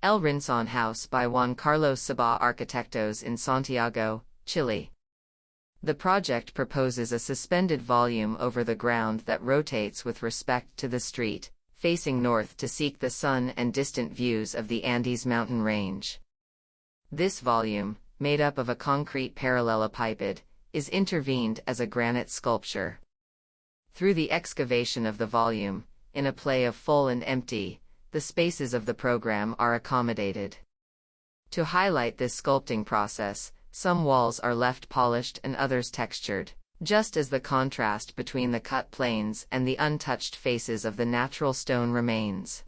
El Rincón House by Juan Sabbagh Arquitectos in Santiago, Chile. The project proposes a suspended volume over the ground that rotates with respect to the street, facing north to seek the sun and distant views of the Andes mountain range. This volume, made up of a concrete parallelepiped, is intervened as a granite sculpture. Through the excavation of the volume, in a play of full and empty, the spaces of the program are accommodated. To highlight this sculpting process, some walls are left polished and others textured, just as the contrast between the cut planes and the untouched faces of the natural stone remains.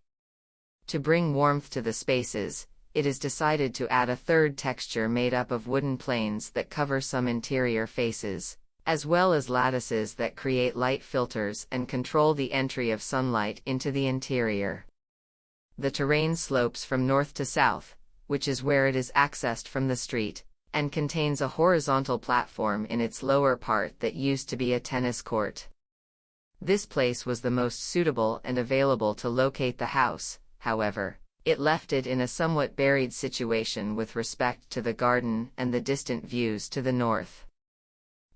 To bring warmth to the spaces, it is decided to add a third texture made up of wooden planes that cover some interior faces, as well as lattices that create light filters and control the entry of sunlight into the interior. The terrain slopes from north to south, which is where it is accessed from the street, and contains a horizontal platform in its lower part that used to be a tennis court. This place was the most suitable and available to locate the house, however. It left it in a somewhat buried situation with respect to the garden and the distant views to the north.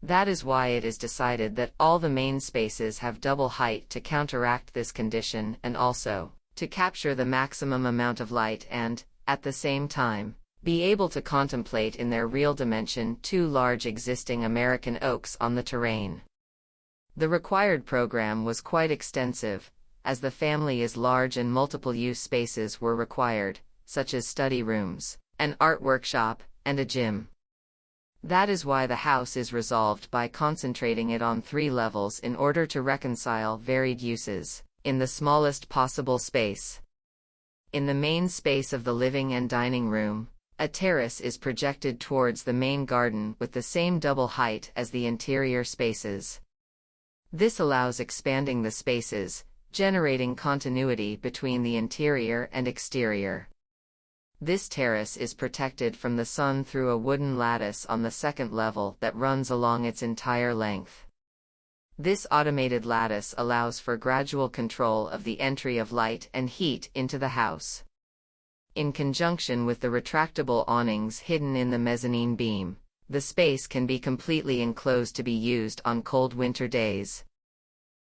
That is why it is decided that all the main spaces have double height to counteract this condition and also to capture the maximum amount of light and, at the same time, be able to contemplate in their real dimension two large existing American oaks on the terrain. The required program was quite extensive, as the family is large and multiple use spaces were required, such as study rooms, an art workshop, and a gym. That is why the house is resolved by concentrating it on 3 levels in order to reconcile varied uses in the smallest possible space. In the main space of the living and dining room, a terrace is projected towards the main garden with the same double height as the interior spaces. This allows expanding the spaces, generating continuity between the interior and exterior. This terrace is protected from the sun through a wooden lattice on the second level that runs along its entire length. This automated lattice allows for gradual control of the entry of light and heat into the house. In conjunction with the retractable awnings hidden in the mezzanine beam, the space can be completely enclosed to be used on cold winter days.